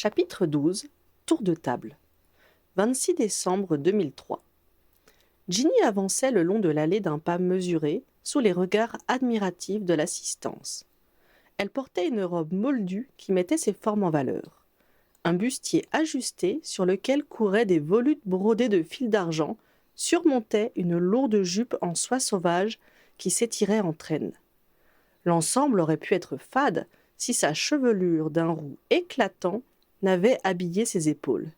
Chapitre 12. Tour de table. 26 décembre 2003. Ginny avançait le long de l'allée d'un pas mesuré, sous les regards admiratifs de l'assistance. Elle portait une robe moldue qui mettait ses formes en valeur. Un bustier ajusté sur lequel couraient des volutes brodées de fils d'argent surmontait une lourde jupe en soie sauvage qui s'étirait en traîne. L'ensemble aurait pu être fade si sa chevelure d'un roux éclatant n'avait habillé ses épaules.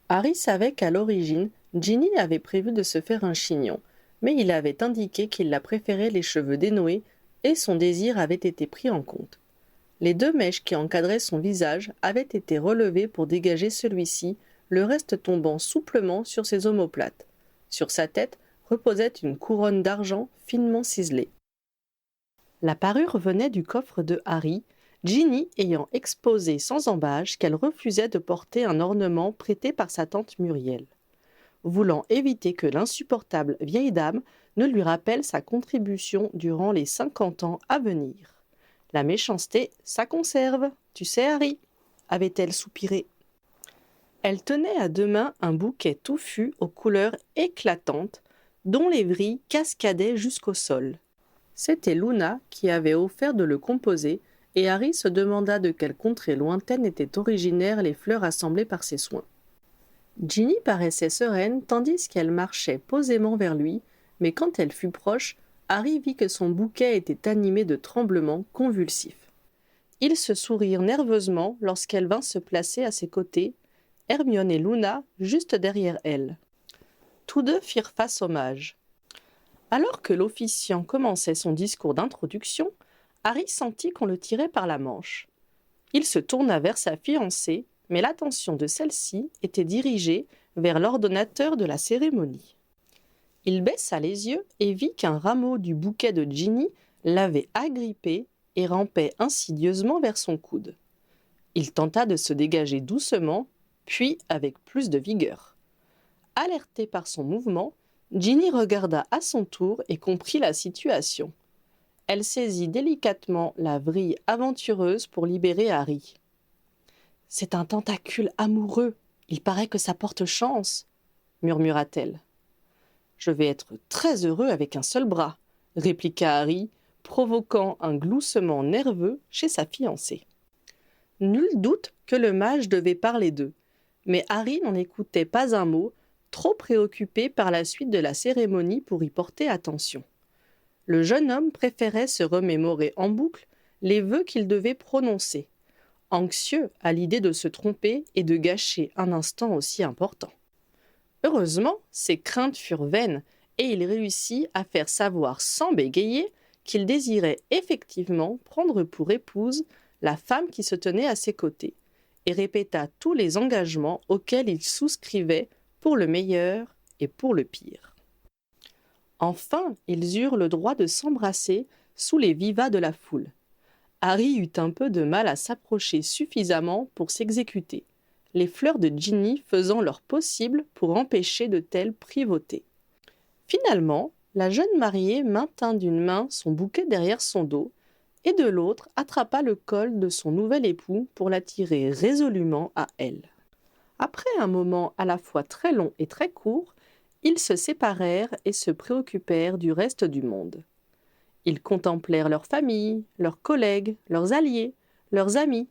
Harry savait qu'à l'origine, Ginny avait prévu de se faire un chignon, mais il avait indiqué qu'il la préférait les cheveux dénoués et son désir avait été pris en compte. Les deux mèches qui encadraient son visage avaient été relevées pour dégager celui-ci, le reste tombant souplement sur ses omoplates. Sur sa tête reposait une couronne d'argent finement ciselée. La parure venait du coffre de Harry, Ginny ayant exposé sans embâche qu'elle refusait de porter un ornement prêté par sa tante Muriel, voulant éviter que l'insupportable vieille dame ne lui rappelle sa contribution durant les 50 ans à venir. La méchanceté, ça conserve, tu sais Harry, avait-elle soupiré. Elle tenait à deux mains un bouquet touffu aux couleurs éclatantes, dont les vrilles cascadaient jusqu'au sol. C'était Luna qui avait offert de le composer, et Harry se demanda de quelle contrée lointaine étaient originaires les fleurs assemblées par ses soins. Ginny paraissait sereine tandis qu'elle marchait posément vers lui, mais quand elle fut proche, Harry vit que son bouquet était animé de tremblements convulsifs. Ils se sourirent nerveusement lorsqu'elle vint se placer à ses côtés, Hermione et Luna juste derrière elle. Tous deux firent face au mage. Alors que l'officiant commençait son discours d'introduction, Harry sentit qu'on le tirait par la manche. Il se tourna vers sa fiancée, mais l'attention de celle-ci était dirigée vers l'ordonnateur de la cérémonie. Il baissa les yeux et vit qu'un rameau du bouquet de Ginny l'avait agrippé et rampait insidieusement vers son coude. Il tenta de se dégager doucement, puis avec plus de vigueur. Alertée par son mouvement, Ginny regarda à son tour et comprit la situation. Elle saisit délicatement la vrille aventureuse pour libérer Harry. « C'est un tentacule amoureux, il paraît que ça porte chance, » murmura-t-elle. « Je vais être très heureux avec un seul bras, » répliqua Harry, provoquant un gloussement nerveux chez sa fiancée. Nul doute que le mage devait parler d'eux, mais Harry n'en écoutait pas un mot, trop préoccupé par la suite de la cérémonie pour y porter attention. Le jeune homme préférait se remémorer en boucle les vœux qu'il devait prononcer, anxieux à l'idée de se tromper et de gâcher un instant aussi important. Heureusement, ses craintes furent vaines et il réussit à faire savoir sans bégayer qu'il désirait effectivement prendre pour épouse la femme qui se tenait à ses côtés et répéta tous les engagements auxquels il souscrivait pour le meilleur et pour le pire. Enfin, ils eurent le droit de s'embrasser sous les vivas de la foule. Harry eut un peu de mal à s'approcher suffisamment pour s'exécuter, les fleurs de Ginny faisant leur possible pour empêcher de telles privautés. Finalement, la jeune mariée maintint d'une main son bouquet derrière son dos et de l'autre attrapa le col de son nouvel époux pour l'attirer résolument à elle. Après un moment à la fois très long et très court, ils se séparèrent et se préoccupèrent du reste du monde. Ils contemplèrent leurs familles, leurs collègues, leurs alliés, leurs amis,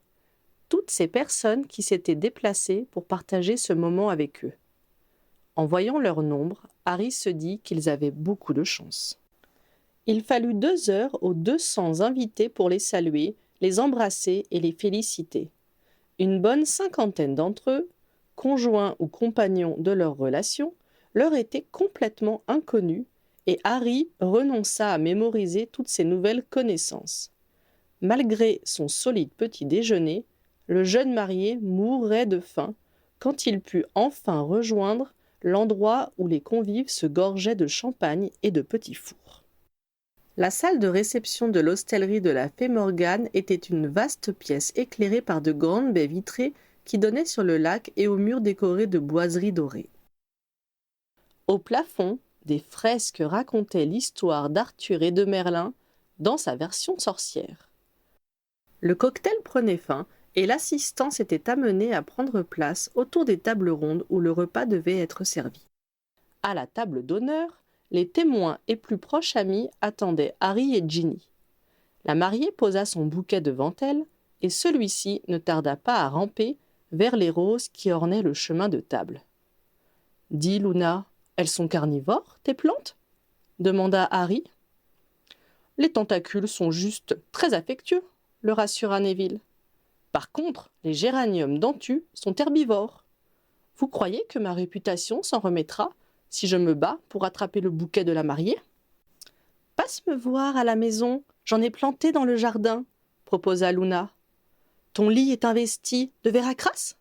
toutes ces personnes qui s'étaient déplacées pour partager ce moment avec eux. En voyant leur nombre, Harry se dit qu'ils avaient beaucoup de chance. Il fallut 2 heures aux 200 invités pour les saluer, les embrasser et les féliciter. Une bonne 50aine d'entre eux, conjoints ou compagnons de leur relation, leur étaient complètement inconnus et Harry renonça à mémoriser toutes ces nouvelles connaissances. Malgré son solide petit déjeuner, le jeune marié mourait de faim quand il put enfin rejoindre l'endroit où les convives se gorgeaient de champagne et de petits fours. La salle de réception de l'hostellerie de la Fée Morgane était une vaste pièce éclairée par de grandes baies vitrées qui donnaient sur le lac et aux murs décorés de boiseries dorées. Au plafond, des fresques racontaient l'histoire d'Arthur et de Merlin dans sa version sorcière. Le cocktail prenait fin et l'assistance était amenée à prendre place autour des tables rondes où le repas devait être servi. À la table d'honneur, les témoins et plus proches amis attendaient Harry et Ginny. La mariée posa son bouquet devant elle, et celui-ci ne tarda pas à ramper vers les roses qui ornaient le chemin de table. « Dis, Luna, elles sont carnivores, tes plantes ?» demanda Harry. « Les tentacules sont juste très affectueux, » le rassura Neville. « Par contre, les géraniums dentus sont herbivores. Vous croyez que ma réputation s'en remettra si je me bats pour attraper le bouquet de la mariée ? » « Passe me voir à la maison, j'en ai planté dans le jardin, » proposa Luna. « Ton lit est investi de verre à crasse ? »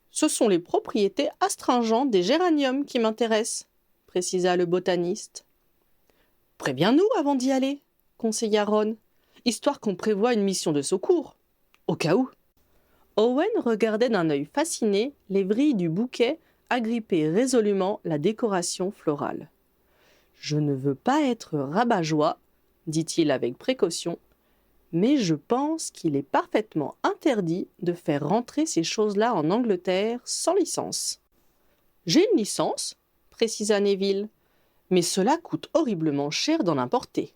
« Ce sont les propriétés astringentes des géraniums qui m'intéressent, » précisa le botaniste. « Préviens-nous avant d'y aller, » conseilla Ron, « histoire qu'on prévoie une mission de secours, au cas où. » Owen regardait d'un œil fasciné les vrilles du bouquet agripper résolument la décoration florale. « Je ne veux pas être rabat-joie, » dit-il avec précaution, « mais je pense qu'il est parfaitement interdit de faire rentrer ces choses-là en Angleterre sans licence. »« J'ai une licence, » précisa Neville, « mais cela coûte horriblement cher d'en importer. »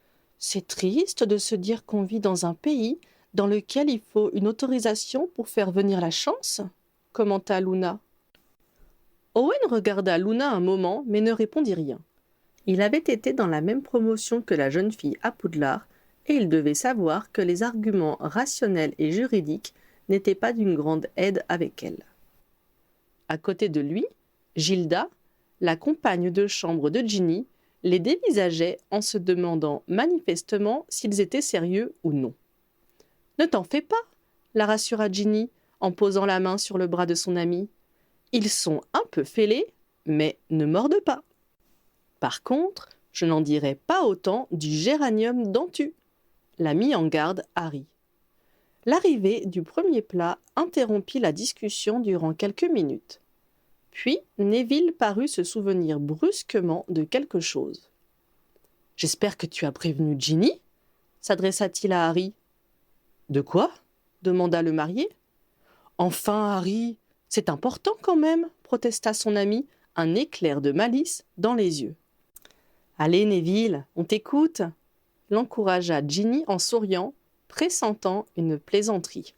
« C'est triste de se dire qu'on vit dans un pays dans lequel il faut une autorisation pour faire venir la chance, » commenta Luna. Owen regarda Luna un moment, mais ne répondit rien. Il avait été dans la même promotion que la jeune fille à Poudlard, et il devait savoir que les arguments rationnels et juridiques n'étaient pas d'une grande aide avec elle. À côté de lui, Gilda, la compagne de chambre de Ginny, les dévisageait en se demandant manifestement s'ils étaient sérieux ou non. « Ne t'en fais pas, » la rassura Ginny en posant la main sur le bras de son amie. « Ils sont un peu fêlés, mais ne mordent pas. Par contre, je n'en dirai pas autant du géranium dentu, » l'a mis en garde Harry. L'arrivée du premier plat interrompit la discussion durant quelques minutes. Puis Neville parut se souvenir brusquement de quelque chose. « J'espère que tu as prévenu Ginny ?» s'adressa-t-il à Harry. « De quoi ?» demanda le marié. « Enfin, Harry, c'est important quand même !» protesta son ami, un éclair de malice dans les yeux. « Allez, Neville, on t'écoute !» l'encouragea Ginny en souriant, pressentant une plaisanterie.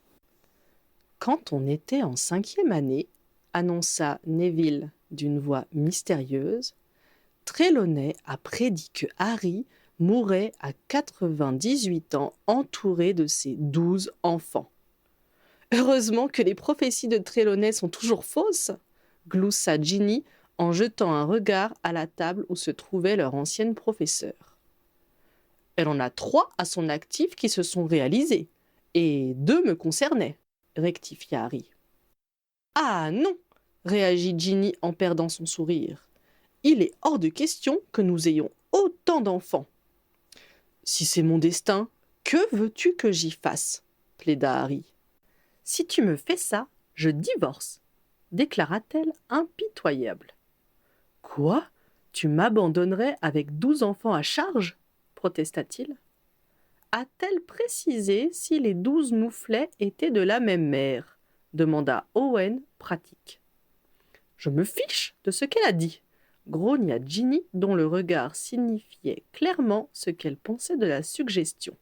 « Quand on était en 5e année, » annonça Neville d'une voix mystérieuse, « Trelawney a prédit que Harry mourrait à 98 ans entouré de ses 12 enfants. »« Heureusement que les prophéties de Trelawney sont toujours fausses !» gloussa Ginny en jetant un regard à la table où se trouvait leur ancienne professeure. « Elle en a 3 à son actif qui se sont réalisés, et 2 me concernaient, » rectifia Harry. « Ah non !» réagit Ginny en perdant son sourire. « Il est hors de question que nous ayons autant d'enfants. »« Si c'est mon destin, que veux-tu que j'y fasse ?» plaida Harry. « Si tu me fais ça, je divorce, » déclara-t-elle impitoyable. « Quoi ? Tu m'abandonnerais avec 12 enfants à charge ?» protesta-t-il. A-t-elle précisé si les 12 mouflets étaient de la même mère ? Demanda Owen, pratique. « Je me fiche de ce qu'elle a dit !» grogna Ginny, dont le regard signifiait clairement ce qu'elle pensait de la suggestion.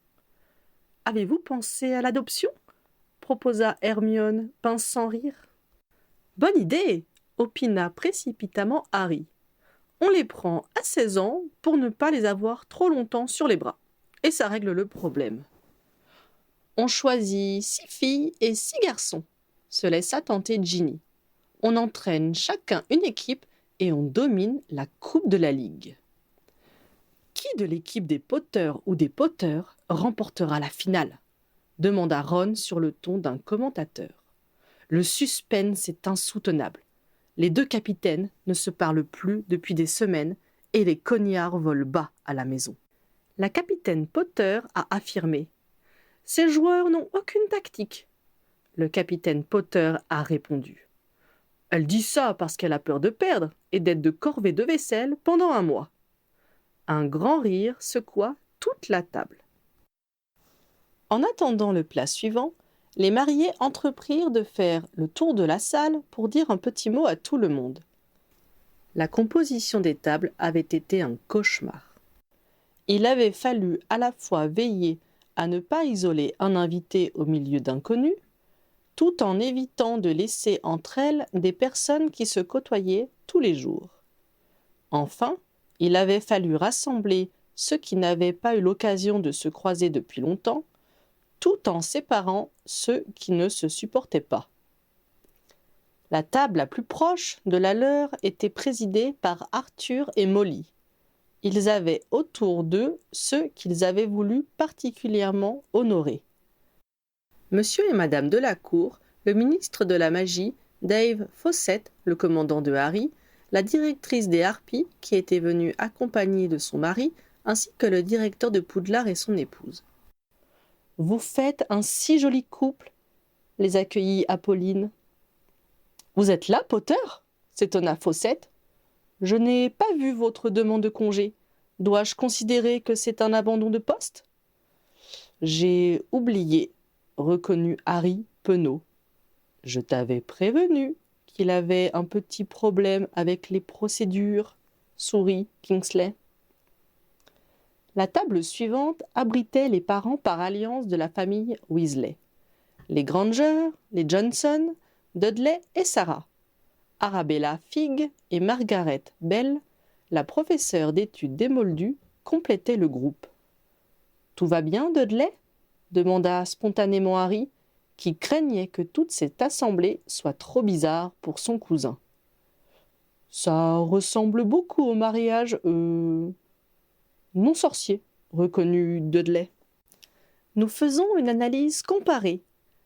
« Avez-vous pensé à l'adoption ?» proposa Hermione, pince sans rire. « Bonne idée !» opina précipitamment Harry. « On les prend à 16 ans pour ne pas les avoir trop longtemps sur les bras. Et ça règle le problème. »« On choisit 6 filles et 6 garçons, » se laissa tenter Ginny. « On entraîne chacun une équipe et on domine la coupe de la Ligue. » « Qui de l'équipe des Potter ou des Potter remportera la finale ? Demanda Ron sur le ton d'un commentateur. Le suspense est insoutenable. Les 2 capitaines ne se parlent plus depuis des semaines et les cognards volent bas à la maison. La capitaine Potter a affirmé « Ces joueurs n'ont aucune tactique. » Le capitaine Potter a répondu « Elle dit ça parce qu'elle a peur de perdre et d'être de corvée de vaisselle pendant un mois. » Un grand rire secoua toute la table. En attendant le plat suivant, les mariés entreprirent de faire le tour de la salle pour dire un petit mot à tout le monde. La composition des tables avait été un cauchemar. Il avait fallu à la fois veiller à ne pas isoler un invité au milieu d'inconnus, tout en évitant de laisser entre elles des personnes qui se côtoyaient tous les jours. Enfin, il avait fallu rassembler ceux qui n'avaient pas eu l'occasion de se croiser depuis longtemps, tout en séparant ceux qui ne se supportaient pas. La table la plus proche de la leur était présidée par Arthur et Molly. Ils avaient autour d'eux ceux qu'ils avaient voulu particulièrement honorer. Monsieur et Madame Delacour, le ministre de la Magie, Dave Fawcett, le commandant de Harry, la directrice des Harpies, qui était venue accompagnée de son mari, ainsi que le directeur de Poudlard et son épouse. « Vous faites un si joli couple !» les accueillit Apolline. « Vous êtes là, Potter ?» s'étonna Fawcett. « Je n'ai pas vu votre demande de congé. Dois-je considérer que c'est un abandon de poste ?»« J'ai oublié, » reconnut Harry penaud. « Je t'avais prévenu qu'il avait un petit problème avec les procédures, » sourit Kingsley. La table suivante abritait les parents par alliance de la famille Weasley. Les Granger, les Johnson, Dudley et Sarah, Arabella Figg et Margaret Bell, la professeure d'études des Moldus, complétaient le groupe. « Tout va bien, Dudley ?» demanda spontanément Harry, qui craignait que toute cette assemblée soit trop bizarre pour son cousin. « Ça ressemble beaucoup au mariage, non sorcier, » reconnut Dudley. « Nous faisons une analyse comparée, »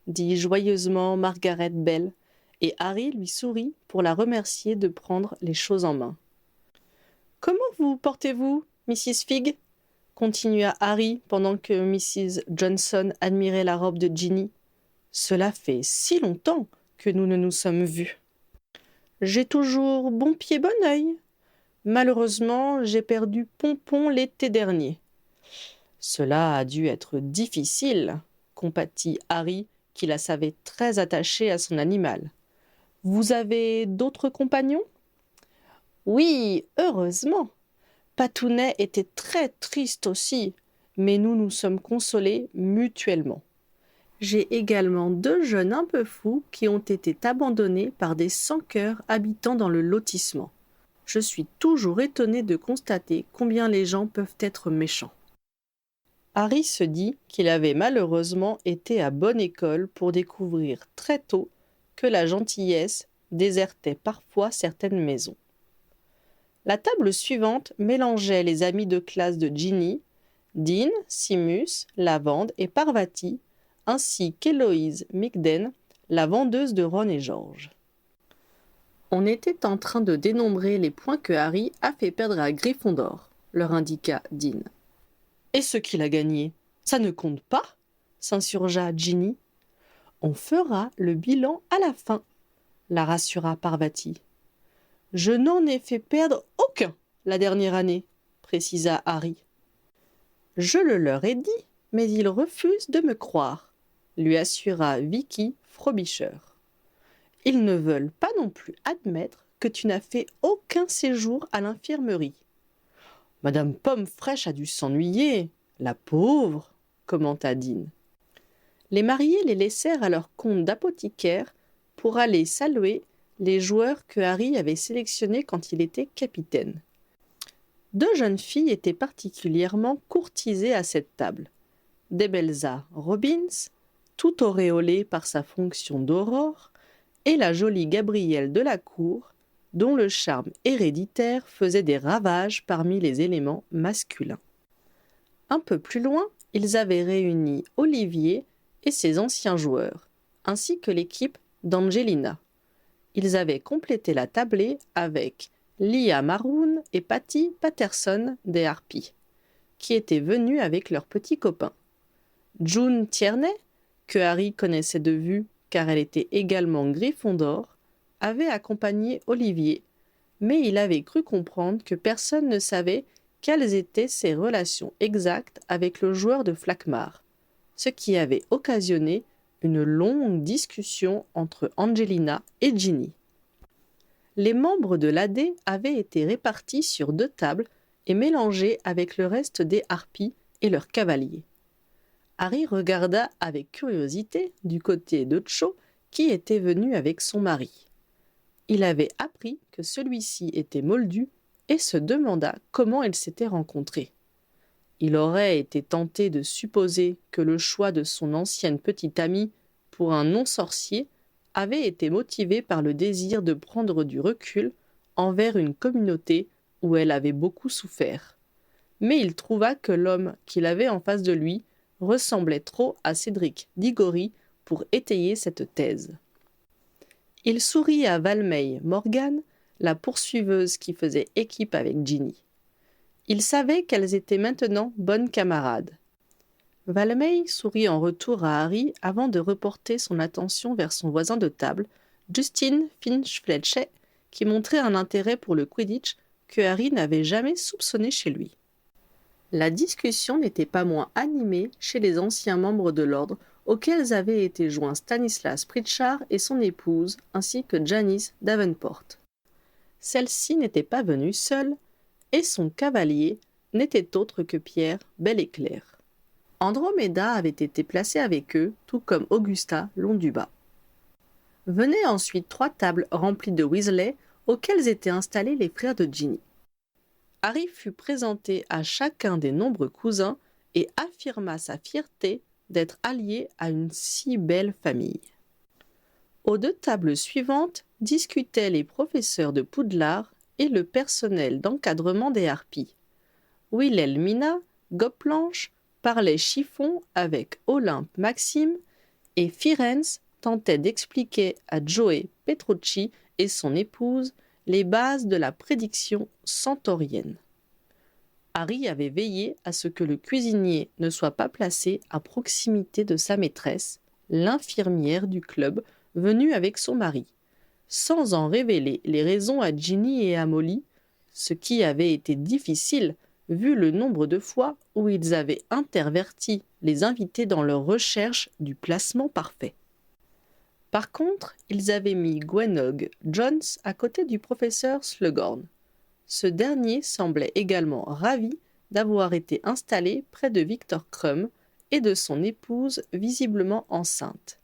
dit joyeusement Margaret Bell, et Harry lui sourit pour la remercier de prendre les choses en main. « Comment vous portez-vous, Mrs. Figg ?» continua Harry pendant que Mrs. Johnson admirait la robe de Ginny. « Cela fait si longtemps que nous ne nous sommes vus. »« J'ai toujours bon pied bon œil. Malheureusement, j'ai perdu Pompon l'été dernier. »« Cela a dû être difficile, » compatit Harry, qui la savait très attachée à son animal. « Vous avez d'autres compagnons ?»« Oui, heureusement. Patounet était très triste aussi, mais nous nous sommes consolés mutuellement. J'ai également 2 jeunes un peu fous qui ont été abandonnés par des sans-cœurs habitant dans le lotissement. Je suis toujours étonné de constater combien les gens peuvent être méchants. » Harry se dit qu'il avait malheureusement été à bonne école pour découvrir très tôt que la gentillesse désertait parfois certaines maisons. La table suivante mélangeait les amis de classe de Ginny, Dean, Simus, Lavande et Parvati, ainsi qu'Héloïse Migden, la vendeuse de Ron et George. On était en train de dénombrer les points que Harry a fait perdre à Gryffondor, leur indiqua Dean. « Et ce qu'il a gagné, ça ne compte pas ?» s'insurgea Ginny. « On fera le bilan à la fin, » la rassura Parvati. « Je n'en ai fait perdre aucun la dernière année, » précisa Harry. « Je le leur ai dit, mais ils refusent de me croire, » lui assura Vicky Frobisher. « Ils ne veulent pas non plus admettre que tu n'as fait aucun séjour à l'infirmerie. »« Madame Pomme Fraîche a dû s'ennuyer, la pauvre, » commenta Dean. Les mariés les laissèrent à leur compte d'apothicaire pour aller saluer les joueurs que Harry avait sélectionnés quand il était capitaine. 2 jeunes filles étaient particulièrement courtisées à cette table. Debelza Robbins, tout auréolée par sa fonction d'aurore, et la jolie Gabrielle Delacour, dont le charme héréditaire faisait des ravages parmi les éléments masculins. Un peu plus loin, ils avaient réuni Olivier et ses anciens joueurs, ainsi que l'équipe d'Angelina. Ils avaient complété la tablée avec Lia Maroon et Patty Patterson des Harpies, qui étaient venus avec leurs petits copains. June Tierney, que Harry connaissait de vue car elle était également Gryffondor, avait accompagné Olivier, mais il avait cru comprendre que personne ne savait quelles étaient ses relations exactes avec le joueur de Flackmar, ce qui avait occasionné une longue discussion entre Angelina et Ginny. Les membres de l'AD avaient été répartis sur 2 tables et mélangés avec le reste des harpies et leurs cavaliers. Harry regarda avec curiosité du côté de Cho qui était venu avec son mari. Il avait appris que celui-ci était moldu et se demanda comment ils s'étaient rencontrés. Il aurait été tenté de supposer que le choix de son ancienne petite amie pour un non-sorcier avait été motivé par le désir de prendre du recul envers une communauté où elle avait beaucoup souffert. Mais il trouva que l'homme qu'il avait en face de lui ressemblait trop à Cédric Diggory pour étayer cette thèse. Il sourit à Valmey Morgan, la poursuiveuse qui faisait équipe avec Ginny. Il savait qu'elles étaient maintenant bonnes camarades. Valmey sourit en retour à Harry avant de reporter son attention vers son voisin de table, Justin Finch-Fletcher, qui montrait un intérêt pour le Quidditch que Harry n'avait jamais soupçonné chez lui. La discussion n'était pas moins animée chez les anciens membres de l'ordre auxquels avaient été joints Stanislas Pritchard et son épouse, ainsi que Janice Davenport. Celle-ci n'était pas venue seule, et son cavalier n'était autre que Pierre Bel-Éclair. Andromeda avait été placée avec eux, tout comme Augusta Londubat. Venaient ensuite 3 tables remplies de Weasley, auxquelles étaient installés les frères de Ginny. Harry fut présenté à chacun des nombreux cousins et affirma sa fierté d'être allié à une si belle famille. Aux 2 tables suivantes discutaient les professeurs de Poudlard et le personnel d'encadrement des harpies. Wilhelmina Goplanche parlait chiffon avec Olympe Maxime et Firenze tentait d'expliquer à Joey Petrucci et son épouse les bases de la prédiction centaurienne. Harry avait veillé à ce que le cuisinier ne soit pas placé à proximité de sa maîtresse, l'infirmière du club, venue avec son mari, sans en révéler les raisons à Ginny et à Molly, ce qui avait été difficile vu le nombre de fois où ils avaient interverti les invités dans leur recherche du placement parfait. Par contre, ils avaient mis Gwenog Jones à côté du professeur Slughorn. Ce dernier semblait également ravi d'avoir été installé près de Victor Krum et de son épouse visiblement enceinte.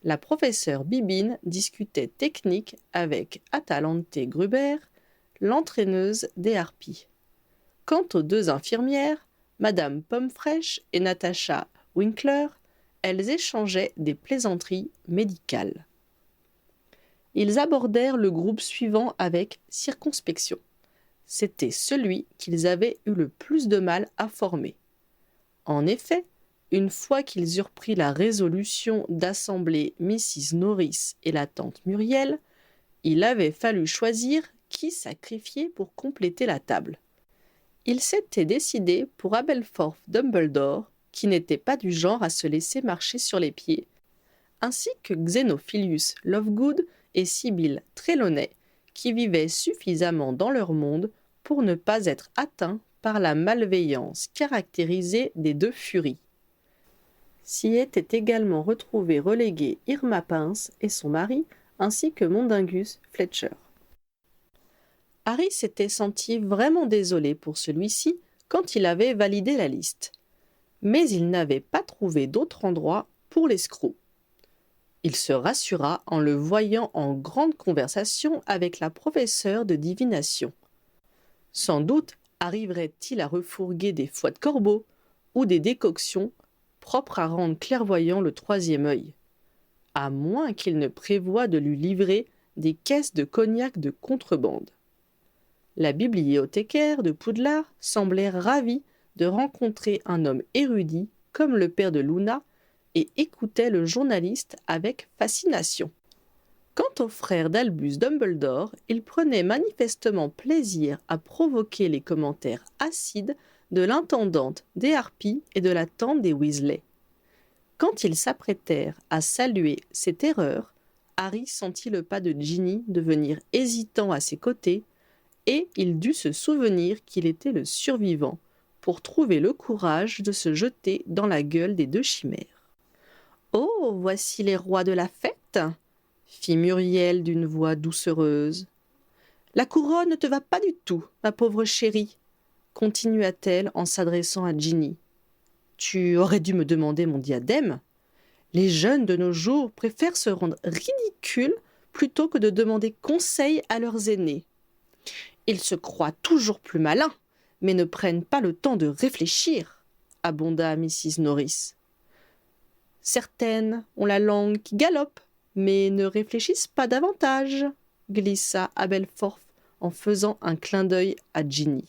La professeure Bibine discutait technique avec Atalante Gruber, l'entraîneuse des harpies. Quant aux 2 infirmières, Madame Pommefraîche et Natasha Winkler, elles échangeaient des plaisanteries médicales. Ils abordèrent le groupe suivant avec circonspection. C'était celui qu'ils avaient eu le plus de mal à former. En effet, une fois qu'ils eurent pris la résolution d'assembler Mrs. Norris et la tante Muriel, il avait fallu choisir qui sacrifier pour compléter la table. Ils s'étaient décidés pour Aberforth Dumbledore, qui n'était pas du genre à se laisser marcher sur les pieds, ainsi que Xenophilius Lovegood et Sibyl Trelawney, qui vivaient suffisamment dans leur monde pour ne pas être atteints par la malveillance caractérisée des 2 furies. S'y étaient également retrouvés relégués Irma Pince et son mari, ainsi que Mundungus Fletcher. Harry s'était senti vraiment désolé pour celui-ci quand il avait validé la liste. Mais il n'avait pas trouvé d'autre endroit pour l'escroc. Il se rassura en le voyant en grande conversation avec la professeure de divination. Sans doute arriverait-il à refourguer des foies de corbeau ou des décoctions propres à rendre clairvoyant le 3e œil, à moins qu'il ne prévoie de lui livrer des caisses de cognac de contrebande. La bibliothécaire de Poudlard semblait ravie de rencontrer un homme érudit comme le père de Luna et écoutait le journaliste avec fascination. Quant au frère d'Albus Dumbledore, il prenait manifestement plaisir à provoquer les commentaires acides de l'intendante des harpies et de la tante des Weasley. Quand ils s'apprêtèrent à saluer cette erreur, Harry sentit le pas de Ginny devenir hésitant à ses côtés, et il dut se souvenir qu'il était le survivant pour trouver le courage de se jeter dans la gueule des 2 chimères. Oh, voici les rois de la fête, fit Muriel d'une voix doucereuse. La couronne ne te va pas du tout, ma pauvre chérie, continua-t-elle en s'adressant à Ginny. Tu aurais dû me demander mon diadème. Les jeunes de nos jours préfèrent se rendre ridicules plutôt que de demander conseil à leurs aînés. Ils se croient toujours plus malins, mais ne prennent pas le temps de réfléchir, abonda Mrs. Norris. Certaines ont la langue qui galope, mais ne réfléchissent pas davantage, glissa Abelforth en faisant un clin d'œil à Ginny.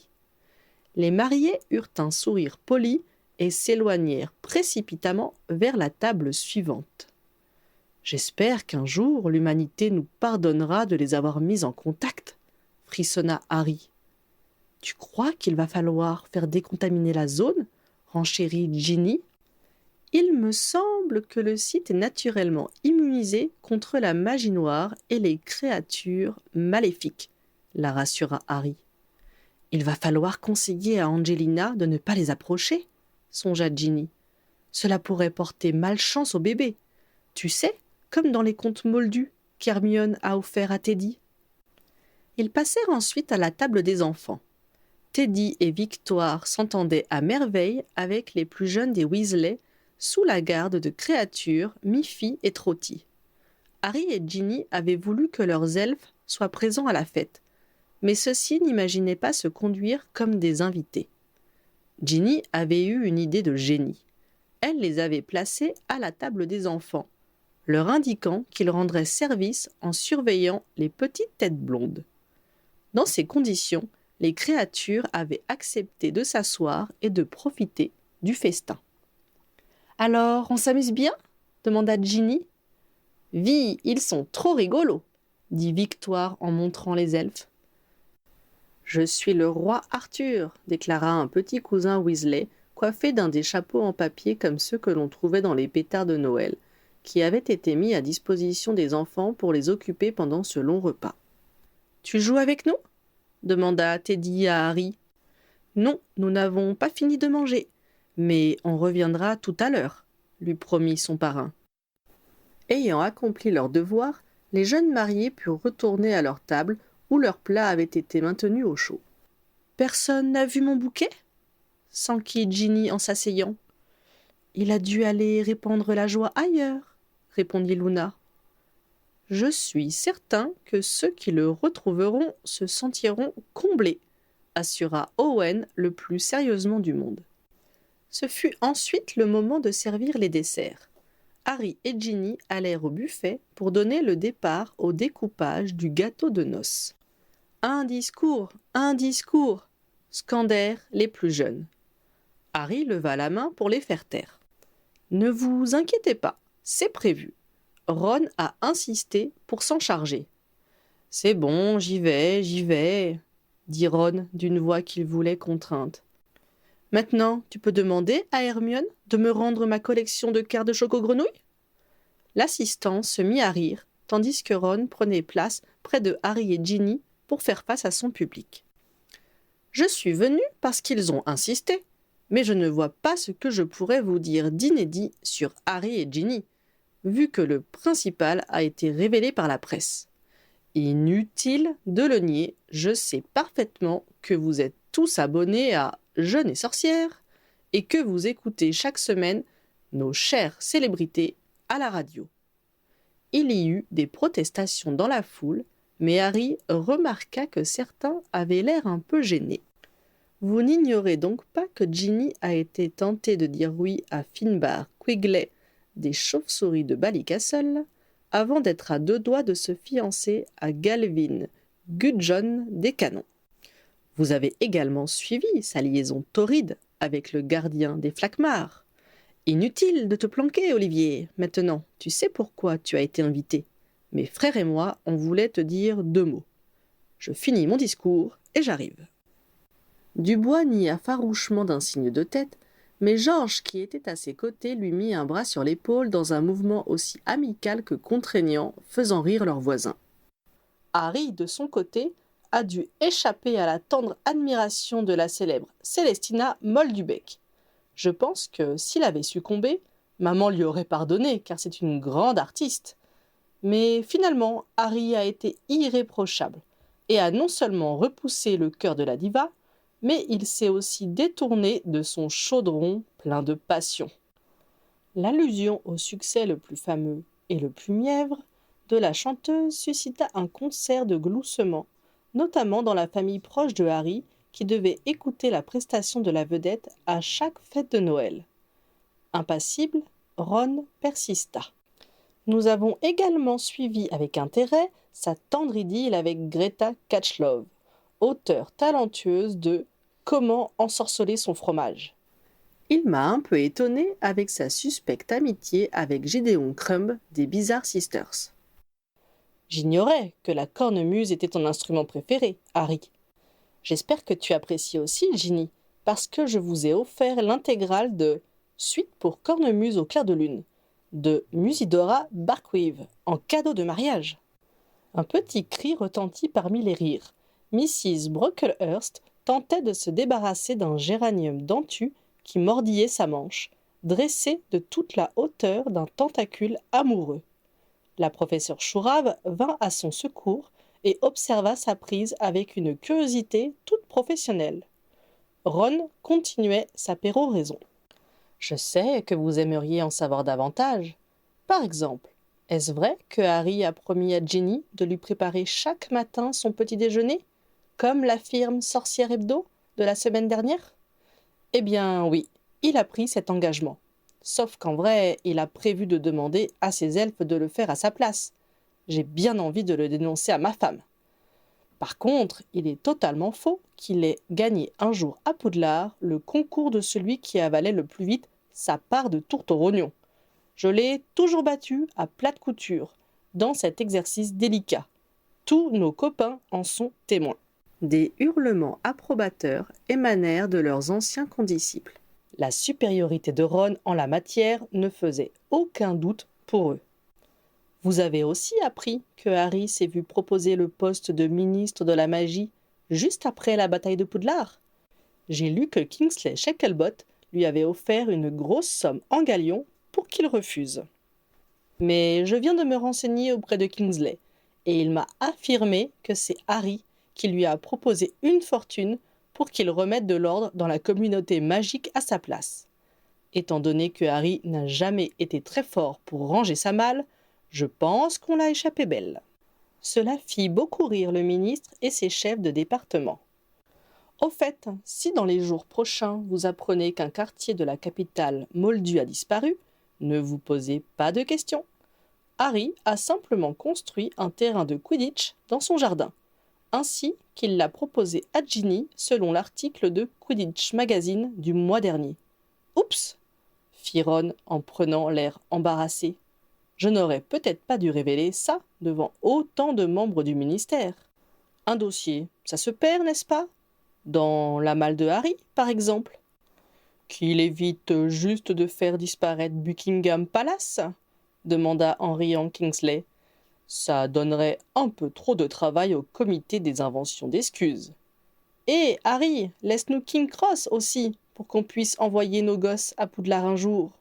Les mariés eurent un sourire poli et s'éloignèrent précipitamment vers la table suivante. J'espère qu'un jour l'humanité nous pardonnera de les avoir mis en contact, frissonna Harry. Tu crois qu'il va falloir faire décontaminer la zone, renchérit Ginny. Il me semble que le site est naturellement immunisé contre la magie noire et les créatures maléfiques, la rassura Harry. Il va falloir conseiller à Angelina de ne pas les approcher, songea Ginny. Cela pourrait porter malchance au bébé. Tu sais, comme dans les contes moldus qu'Hermione a offerts à Teddy. Ils passèrent ensuite à la table des enfants. Teddy et Victoire s'entendaient à merveille avec les plus jeunes des Weasley, sous la garde de créatures, Miffy et Trotty. Harry et Ginny avaient voulu que leurs elfes soient présents à la fête, mais ceux-ci n'imaginaient pas se conduire comme des invités. Ginny avait eu une idée de génie. Elle les avait placés à la table des enfants, leur indiquant qu'ils rendraient service en surveillant les petites têtes blondes. Dans ces conditions, les créatures avaient accepté de s'asseoir et de profiter du festin. « Alors, on s'amuse bien ?» demanda Ginny. « Vi, ils sont trop rigolos !» dit Victoire en montrant les elfes. « Je suis le roi Arthur !» déclara un petit cousin Weasley, coiffé d'un des chapeaux en papier comme ceux que l'on trouvait dans les pétards de Noël, qui avaient été mis à disposition des enfants pour les occuper pendant ce long repas. « Tu joues avec nous ?» demanda Teddy à Harry. « Non, nous n'avons pas fini de manger. Mais on reviendra tout à l'heure, lui promit son parrain. Ayant accompli leur devoir, les jeunes mariés purent retourner à leur table où leurs plats avaient été maintenus au chaud. « Personne n'a vu mon bouquet ?» s'enquit Ginny en s'asseyant. « Il a dû aller répandre la joie ailleurs, » répondit Luna. « Je suis certain que ceux qui le retrouveront se sentiront comblés, » assura Owen le plus sérieusement du monde. Ce fut ensuite le moment de servir les desserts. Harry et Ginny allèrent au buffet pour donner le départ au découpage du gâteau de noces. « Un discours, scandèrent les plus jeunes. Harry leva la main pour les faire taire. « Ne vous inquiétez pas, c'est prévu. Ron a insisté pour s'en charger. »« C'est bon, j'y vais, » dit Ron d'une voix qu'il voulait contrainte. « Maintenant, tu peux demander à Hermione de me rendre ma collection de cartes de choco-grenouille ?» L'assistant se mit à rire, tandis que Ron prenait place près de Harry et Ginny pour faire face à son public. « Je suis venu parce qu'ils ont insisté, mais je ne vois pas ce que je pourrais vous dire d'inédit sur Harry et Ginny, vu que le principal a été révélé par la presse. Inutile de le nier, je sais parfaitement que vous êtes tous abonnés à Jeune et Sorcière et que vous écoutez chaque semaine nos chères célébrités à la radio. » Il y eut des protestations dans la foule, mais Harry remarqua que certains avaient l'air un peu gênés. Vous n'ignorez donc pas que Ginny a été tentée de dire oui à Finbar Quigley des Chauves-souris de Ballycastle, avant d'être à 2 doigts de se fiancer à Galvin Gudjon des Canons. Vous avez également suivi sa liaison torride avec le gardien des Flaquemars. Inutile de te planquer, Olivier. Maintenant, tu sais pourquoi tu as été invité. Mes frères et moi, on voulait te dire 2 mots. Je finis mon discours et j'arrive. Dubois nia farouchement d'un signe de tête, mais Georges, qui était à ses côtés, lui mit un bras sur l'épaule dans un mouvement aussi amical que contraignant, faisant rire leurs voisins. Harry, de son côté, a dû échapper à la tendre admiration de la célèbre Célestina Moldubec. Je pense que s'il avait succombé, Maman lui aurait pardonné, car c'est une grande artiste. Mais finalement, Harry a été irréprochable et a non seulement repoussé le cœur de la diva, mais il s'est aussi détourné de son chaudron plein de passion. L'allusion au succès le plus fameux et le plus mièvre de la chanteuse suscita un concert de gloussements, notamment dans la famille proche de Harry, qui devait écouter la prestation de la vedette à chaque fête de Noël. Impassible, Ron persista. Nous avons également suivi avec intérêt sa tendre idylle avec Greta Catchlove, auteure talentueuse de Comment ensorceler son fromage. Il m'a un peu étonné avec sa suspecte amitié avec Gédéon Crumb des Bizarre Sisters. J'ignorais que la cornemuse était ton instrument préféré, Harry. J'espère que tu apprécies aussi, Ginny, parce que je vous ai offert l'intégrale de Suite pour cornemuse au clair de lune de Musidora Barkweave en cadeau de mariage. Un petit cri retentit parmi les rires. Mrs. Brocklehurst tentait de se débarrasser d'un géranium dentu qui mordillait sa manche, dressé de toute la hauteur d'un tentacule amoureux. La professeure Chourave vint à son secours et observa sa prise avec une curiosité toute professionnelle. Ron continuait sa péroraison. Je sais que vous aimeriez en savoir davantage. Par exemple, est-ce vrai que Harry a promis à Ginny de lui préparer chaque matin son petit déjeuner, comme l'affirme Sorcière Hebdo de la semaine dernière? Eh bien oui, il a pris cet engagement. Sauf qu'en vrai, il a prévu de demander à ses elfes de le faire à sa place. J'ai bien envie de le dénoncer à ma femme. Par contre, il est totalement faux qu'il ait gagné un jour à Poudlard le concours de celui qui avalait le plus vite sa part de tourte au rognon. Je l'ai toujours battu à plate couture dans cet exercice délicat. Tous nos copains en sont témoins. Des hurlements approbateurs émanèrent de leurs anciens condisciples. La supériorité de Ron en la matière ne faisait aucun doute pour eux. Vous avez aussi appris que Harry s'est vu proposer le poste de ministre de la magie juste après la bataille de Poudlard. J'ai lu que Kingsley Shacklebolt lui avait offert une grosse somme en galions pour qu'il refuse. Mais je viens de me renseigner auprès de Kingsley, et il m'a affirmé que c'est Harry qui lui a proposé une fortune pour qu'il remette de l'ordre dans la communauté magique à sa place. Étant donné que Harry n'a jamais été très fort pour ranger sa malle, je pense qu'on l'a échappé belle. Cela fit beaucoup rire le ministre et ses chefs de département. Au fait, si dans les jours prochains vous apprenez qu'un quartier de la capitale Moldu a disparu, ne vous posez pas de questions. Harry a simplement construit un terrain de Quidditch dans son jardin, ainsi qu'il l'a proposé à Ginny selon l'article de Quidditch Magazine du mois dernier. Oups, fit Ron en prenant l'air embarrassé. Je n'aurais peut-être pas dû révéler ça devant autant de membres du ministère. Un dossier, ça se perd, n'est-ce pas? Dans la malle de Harry, par exemple. Qu'il évite juste de faire disparaître Buckingham Palace? Demanda en riant Kingsley. Ça donnerait un peu trop de travail au comité des inventions d'excuses. Et Harry, laisse-nous King Cross aussi, pour qu'on puisse envoyer nos gosses à Poudlard un jour.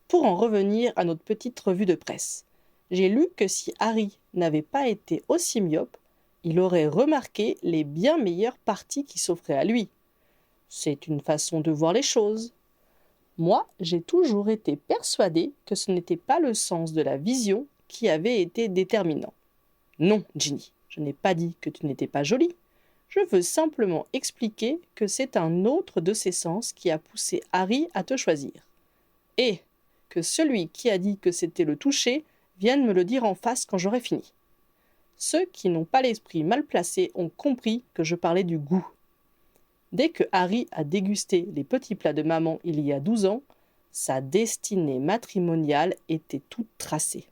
Pour en revenir à notre petite revue de presse, j'ai lu que si Harry n'avait pas été aussi myope, il aurait remarqué les bien meilleures parties qui s'offraient à lui. C'est une façon de voir les choses. Moi, j'ai toujours été persuadée que ce n'était pas le sens de la vision qui avait été déterminant. Non, Ginny, je n'ai pas dit que tu n'étais pas jolie. Je veux simplement expliquer que c'est un autre de ces sens qui a poussé Harry à te choisir. Et que celui qui a dit que c'était le toucher vienne me le dire en face quand j'aurai fini. Ceux qui n'ont pas l'esprit mal placé ont compris que je parlais du goût. Dès que Harry a dégusté les petits plats de maman il y a 12 ans, sa destinée matrimoniale était toute tracée.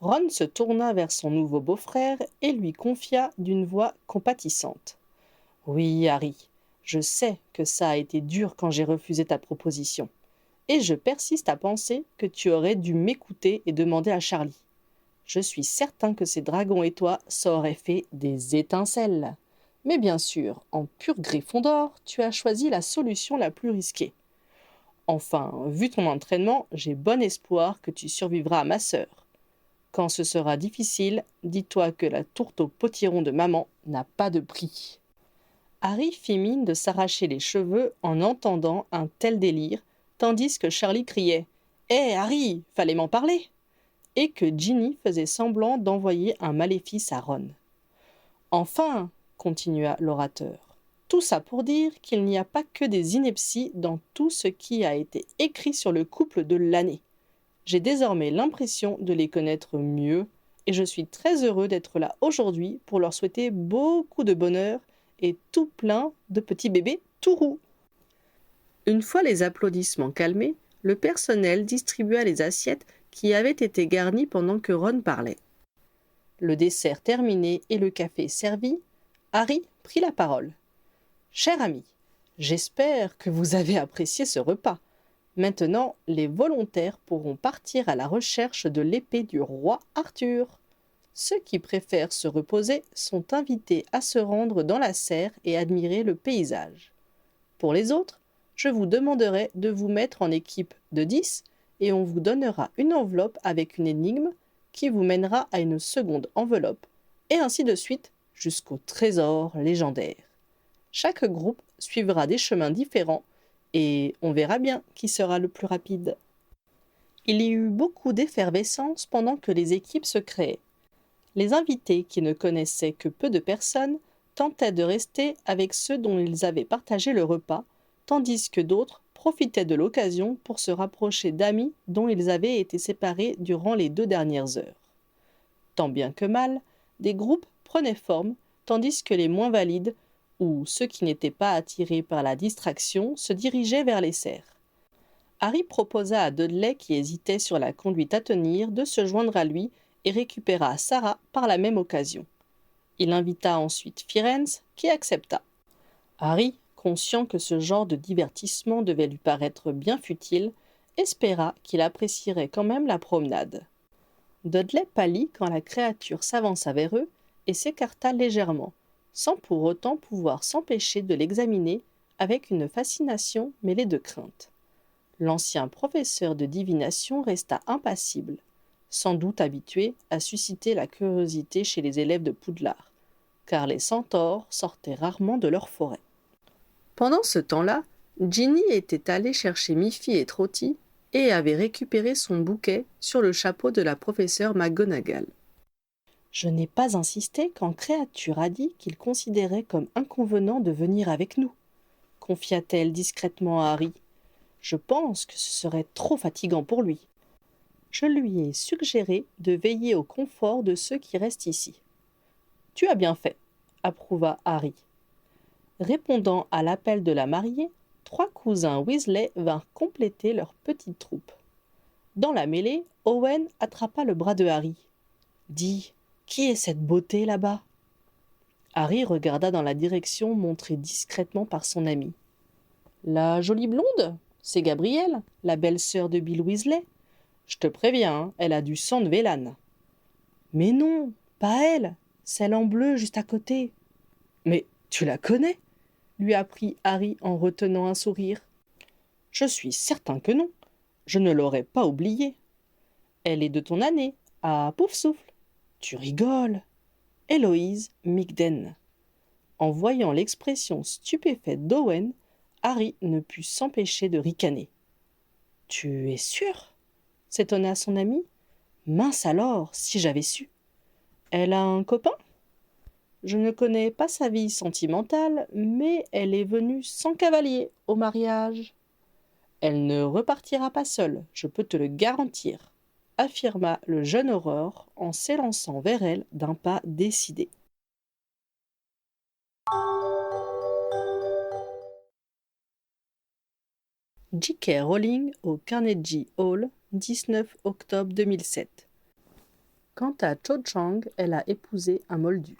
Ron se tourna vers son nouveau beau-frère et lui confia d'une voix compatissante. « Oui, Harry, je sais que ça a été dur quand j'ai refusé ta proposition. Et je persiste à penser que tu aurais dû m'écouter et demander à Charlie. Je suis certain que ces dragons et toi, ça aurait fait des étincelles. Mais bien sûr, en pur Gryffondor, tu as choisi la solution la plus risquée. Enfin, vu ton entraînement, j'ai bon espoir que tu survivras à ma sœur. Quand ce sera difficile, dis-toi que la tourte au potiron de maman n'a pas de prix. » Harry fit mine de s'arracher les cheveux en entendant un tel délire, tandis que Charlie criait « Hé, Harry, fallait m'en parler !» et que Ginny faisait semblant d'envoyer un maléfice à Ron. « Enfin, continua l'orateur, tout ça pour dire qu'il n'y a pas que des inepties dans tout ce qui a été écrit sur le couple de l'année. J'ai désormais l'impression de les connaître mieux et je suis très heureux d'être là aujourd'hui pour leur souhaiter beaucoup de bonheur et tout plein de petits bébés tout roux. » Une fois les applaudissements calmés, le personnel distribua les assiettes qui avaient été garnies pendant que Ron parlait. Le dessert terminé et le café servi, Harry prit la parole. « Cher ami, j'espère que vous avez apprécié ce repas. Maintenant, les volontaires pourront partir à la recherche de l'épée du roi Arthur. Ceux qui préfèrent se reposer sont invités à se rendre dans la serre et admirer le paysage. Pour les autres, je vous demanderai de vous mettre en équipe de 10 et on vous donnera une enveloppe avec une énigme qui vous mènera à une seconde enveloppe, et ainsi de suite jusqu'au trésor légendaire. Chaque groupe suivra des chemins différents et on verra bien qui sera le plus rapide. » Il y eut beaucoup d'effervescence pendant que les équipes se créaient. Les invités, qui ne connaissaient que peu de personnes, tentaient de rester avec ceux dont ils avaient partagé le repas, tandis que d'autres profitaient de l'occasion pour se rapprocher d'amis dont ils avaient été séparés durant les 2 dernières heures. Tant bien que mal, des groupes prenaient forme, tandis que les moins valides, ou ceux qui n'étaient pas attirés par la distraction, se dirigeaient vers les serres. Harry proposa à Dudley, qui hésitait sur la conduite à tenir, de se joindre à lui et récupéra Sarah par la même occasion. Il invita ensuite Firenze, qui accepta. Harry, conscient que ce genre de divertissement devait lui paraître bien futile, espéra qu'il apprécierait quand même la promenade. Dudley pâlit quand la créature s'avança vers eux et s'écarta légèrement, sans pour autant pouvoir s'empêcher de l'examiner avec une fascination mêlée de crainte. L'ancien professeur de divination resta impassible, sans doute habitué à susciter la curiosité chez les élèves de Poudlard, car les centaures sortaient rarement de leur forêt. Pendant ce temps-là, Ginny était allée chercher Miffy et Trotty et avait récupéré son bouquet sur le chapeau de la professeure McGonagall. « Je n'ai pas insisté quand Créature a dit qu'il considérait comme inconvenant de venir avec nous, » confia-t-elle discrètement à Harry. « Je pense que ce serait trop fatigant pour lui. Je lui ai suggéré de veiller au confort de ceux qui restent ici. »« Tu as bien fait, » approuva Harry. Répondant à l'appel de la mariée, 3 cousins Weasley vinrent compléter leur petite troupe. Dans la mêlée, Owen attrapa le bras de Harry. « Dis, qui est cette beauté là-bas » Harry regarda dans la direction montrée discrètement par son ami. « La jolie blonde, c'est Gabrielle, la belle-sœur de Bill Weasley. Je te préviens, hein, elle a du sang de Vélane. »« Mais non, pas elle, celle en bleu juste à côté. »« Mais tu la connais ?» lui apprit Harry en retenant un sourire. « Je suis certain que non, je ne l'aurais pas oubliée. Elle est de ton année, à Poufsouffle. »« Tu rigoles !» Héloïse Migden. En voyant l'expression stupéfaite d'Owen, Harry ne put s'empêcher de ricaner. « Tu es sûr ?» s'étonna son ami. « Mince alors, si j'avais su. Elle a un copain ? Je ne connais pas sa vie sentimentale, mais elle est venue sans cavalier au mariage. Elle ne repartira pas seule, je peux te le garantir, » affirma le jeune Aurore en s'élançant vers elle d'un pas décidé. J.K. Rowling au Carnegie Hall, 19 octobre 2007. Quant à Cho Chang, elle a épousé un moldu.